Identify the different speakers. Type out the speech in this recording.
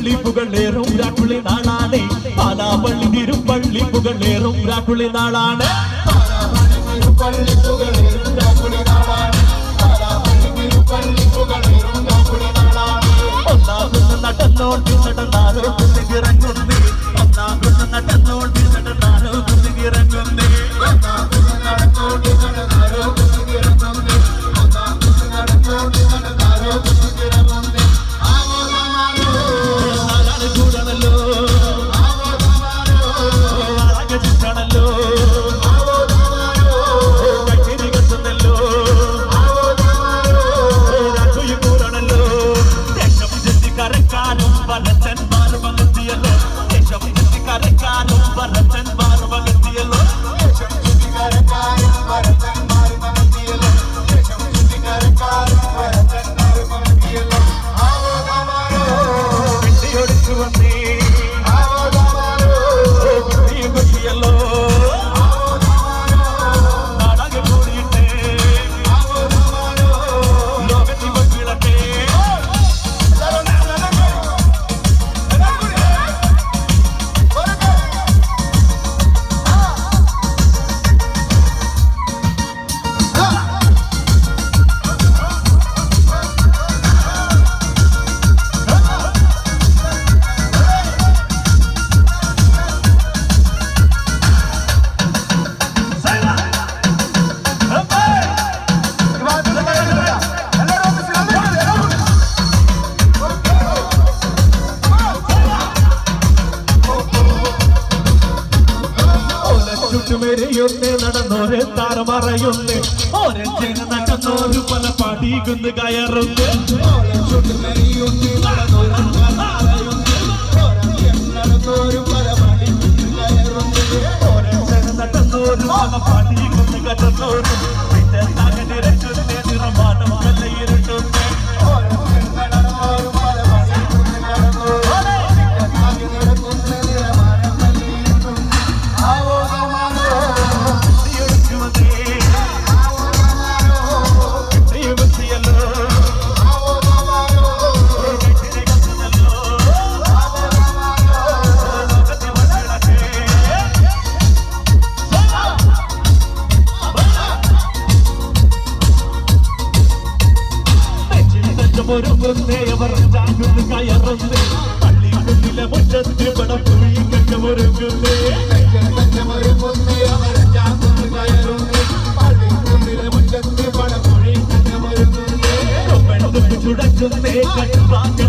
Speaker 1: തിരുപ്പള്ളി പുകളേറും രാക്കുളി നാളാണ് പാലാപ്പള്ളി തിരുപ്പള്ളി പുകളേറും രാക്കുളി നാളാണ് ഒന്നാകുന്ന നടന്നോണ്ട് നടന്നാലോ കുന്നിറങ്ങുന്നേ ഒന്നാകുന്ന നടന്നോണ്ട് നടന്നാലോ കുന്നിറങ്ങുന്നേ നടന്നോരെ താരമറയുന്നേ ഓരഞ്ചിന് നടന്നോര് പല പാടികുന്ന് കയറുന്നേ ഓരഞ്ചിന് നടന്നോര് പല പാടികുന്ന് കയറുന്നോര് പിന്നെ തകനിരക്കുന്നേ നിറമാനം കല്ലയിരുട്ടുന്നേ ഒരുങ്ങുന്നേ അവർ ചാകുന്ന് കയറുന്നേ പള്ളിക്കുന്നിലെ മുറ്റത്ത് പടപ്പുഴിക്കൊക്കെ ഒരുങ്ങുന്നേ ചുടക്കുന്നേ കട്ടുവാക്ക